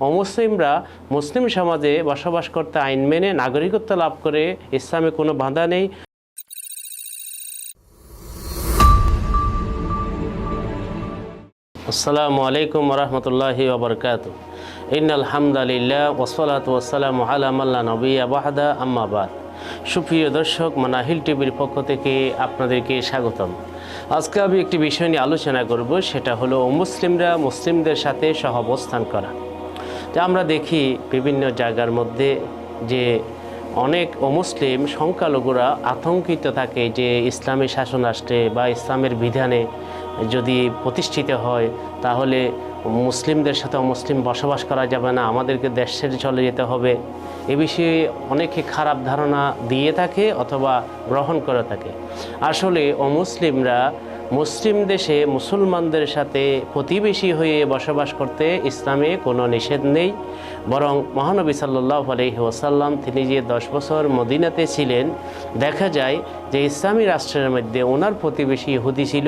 অমুসলিমরা মুসলিম সমাজে বসবাস করতে আইন মেনে নাগরিকত্ব লাভ করে ইসলামে কোনো বাধা নেই। আসসালামু আলাইকুম ওরহমতুল্লাহি ওবরকাতুহু। ইন্নাল হামদালিল্লাহ ওয়াসসালাতু ওয়াসসালামু আলা মান লা নাবিয়্যা বা'দা, আম্মা বা'দ। সুপ্রিয় দর্শক, মানাহিল টিভির পক্ষ থেকে আপনাদেরকে স্বাগতম। আজকে আমি একটি বিষয় নিয়ে আলোচনা করব, সেটা হলো অমুসলিমরা মুসলিমদের সাথে সহাবস্থান করা। যা আমরা দেখি বিভিন্ন জায়গার মধ্যে যে অনেক অমুসলিম সংখ্যালঘুরা আতঙ্কিত থাকে যে ইসলামী শাসন আসলে বা ইসলামের বিধানে যদি প্রতিষ্ঠিত হয় তাহলে মুসলিমদের সাথে অমুসলিম বসবাস করা যাবে না, আমাদেরকে দেশ ছেড়ে চলে যেতে হবে। এ বিষয়ে অনেকে খারাপ ধারণা দিয়ে থাকে অথবা গ্রহণ করে থাকে। আসলে অমুসলিমরা মুসলিম দেশে মুসলমানদের সাথে প্রতিবেশী হয়ে বসবাস করতে ইসলামে কোনো নিষেধ নেই। বরং মহানবী সাল্লাল্লাহু আলাইহি ওয়াসাল্লাম তিনি যে 10 বছর মদিনাতে ছিলেন, দেখা যায় যে ইসলামী রাষ্ট্রের মধ্যে ওনার প্রতিবেশী ইহুদি ছিল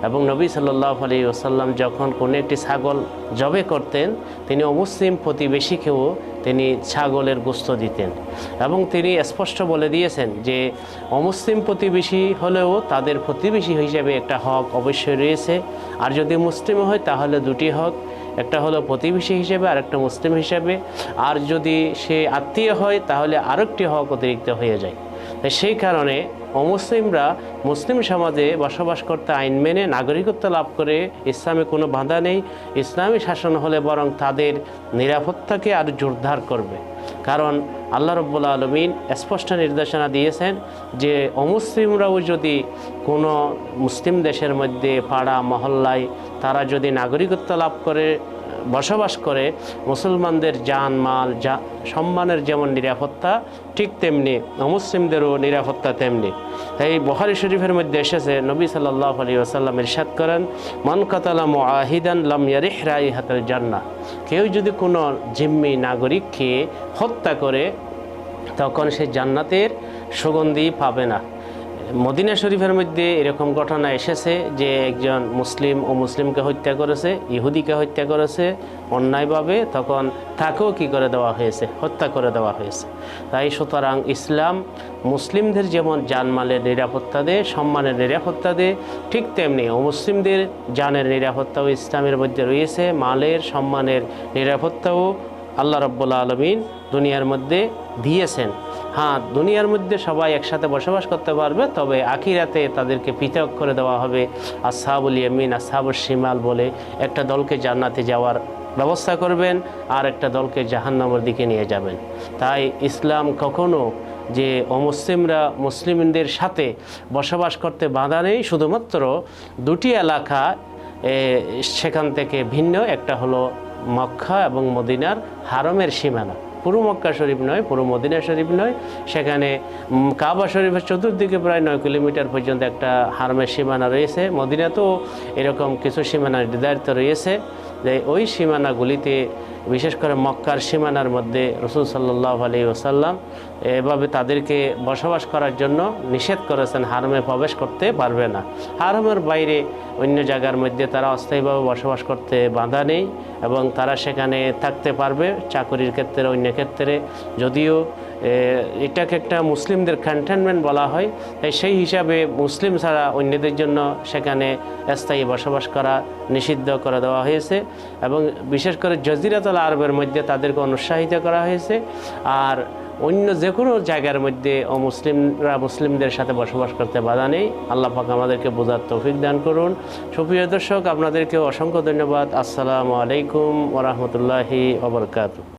এবং নবী সাল্লাল্লাহু আলাইহি ওয়াসাল্লাম যখন কোনো একটি ছাগল জবে করতেন, তিনি অমুসলিম প্রতিবেশীকেও তিনি ছাগলের গোশত দিতেন এবং তিনি স্পষ্ট বলে দিয়েছেন যে অমুসলিম প্রতিবেশী হলেও তাদের প্রতিবেশী হিসেবে একটা হক অবশ্যই রয়েছে। আর যদি মুসলিম হয় তাহলে দুটি হক, একটা হলো প্রতিবেশী হিসেবে আর একটা মুসলিম হিসেবে। আর যদি সে আত্মীয় হয় তাহলে আরেকটি হক অতিরিক্ত হয়ে যায়। তাই সেই কারণে অমুসলিমরা মুসলিম সমাজে বসবাস করতে আইন মেনে নাগরিকত্ব লাভ করে ইসলামে কোনো বাধা নেই। ইসলামী শাসন হলে বরং তাদের নিরাপত্তাকে আরও জোরদার করবে। কারণ আল্লাহ রাব্বুল আলামিন স্পষ্ট নির্দেশনা দিয়েছেন যে অমুসলিমরাও যদি কোনো মুসলিম দেশের মধ্যে পাড়া মহল্লায় তারা যদি নাগরিকত্ব লাভ করে বসবাস করে, মুসলমানদের জান মাল সম্মানের যেমন নিরাপত্তা ঠিক তেমনি অমুসলিমদেরও নিরাপত্তা তেমনি। এই বুখারী শরীফের মধ্যে এসেছে, নবী সাল্লাল্লাহু আলাইহি ওয়াসাল্লাম ইরশাদ করেন, মান কাতালা মুআহিদান লাম ইয়ারিহ রাইহাতাল জান্নাহ। কেউ যদি কোনো জিম্মি নাগরিককে হত্যা করে তখন সে জান্নাতের সুগন্ধি পাবে না। মদিনা শরীফের মধ্যে এরকম ঘটনা এসেছে যে একজন মুসলিম ও মুসলিমকে হত্যা করেছে, ইহুদিকে হত্যা করেছে অন্যায়ভাবে, তখন তাকেও কী করে দেওয়া হয়েছে, হত্যা করে দেওয়া হয়েছে। তাই সুতরাং ইসলাম মুসলিমদের যেমন জানমালের নিরাপত্তা দেয়, সম্মানের নিরাপত্তা দেয়, ঠিক তেমনি অমুসলিমদের জানের নিরাপত্তাও ইসলামের মধ্যে রয়েছে। মালের সম্মানের নিরাপত্তাও আল্লাহ রাব্বুল আলামিন দুনিয়ার মধ্যে দিয়েছেন। হ্যাঁ, দুনিয়ার মধ্যে সবাই একসাথে বসবাস করতে পারবে, তবে আখিরাতে তাদেরকে পৃথক করে দেওয়া হবে। আসহাবুল ইয়ামিন, আসহাবুশ শিমাল বলে একটা দলকে জান্নাতে যাওয়ার ব্যবস্থা করবেন আর একটা দলকে জাহান্নামের দিকে নিয়ে যাবেন। তাই ইসলাম কখনো যে অমুসলিমরা মুসলিমদের সাথে বসবাস করতে বাধা নেই, শুধুমাত্র দুটি এলাকা সেখান থেকে ভিন্ন, একটা হলো মক্কা এবং মদিনার হারমের সীমানা। পুরো মক্কা শরীফ নয়, পুরো মদিনা শরীফ নয়, সেখানে কাবা শরীফের চতুর্দিকে প্রায় 9 কিলোমিটার পর্যন্ত একটা হারমের সীমানা রয়েছে। মদিনাতেও এরকম কিছু সীমানা নির্ধারিত রয়েছে, যে ওই সীমানাগুলিতে বিশেষ করে মক্কার সীমানার মধ্যে রাসূল সাল্লাল্লাহু আলাইহি ওয়াসাল্লাম এভাবে তাদেরকে বসবাস করার জন্য নিষেধ করেছেন, হারমে প্রবেশ করতে পারবে না। হারমের বাইরে অন্য জায়গার মধ্যে তারা অস্থায়ীভাবে বসবাস করতে বাধা নেই এবং তারা সেখানে থাকতে পারবে চাকরির ক্ষেত্রে, অন্য ক্ষেত্রে। যদিও এটাকে একটা মুসলিমদের ক্যান্টনমেন্ট বলা হয়, তাই সেই হিসাবে মুসলিম ছাড়া অন্যদের জন্য সেখানে স্থায়ী বসবাস করা নিষিদ্ধ করে দেওয়া হয়েছে এবং বিশেষ করে জজিরাতুল আরবের মধ্যে তাদেরকে অনুৎসাহিত করা হয়েছে। আর অন্য যে কোনো জায়গার মধ্যে অমুসলিমরা মুসলিমদের সাথে বসবাস করতে বাধা নেই। আল্লাহ পাক আমাদেরকে বোঝার তৌফিক দান করুন। সুপ্রিয় দর্শক, আপনাদেরকে অসংখ্য ধন্যবাদ। আসসালামু আলাইকুম ওয়া রাহমাতুল্লাহি ওয়া বারাকাতুহু।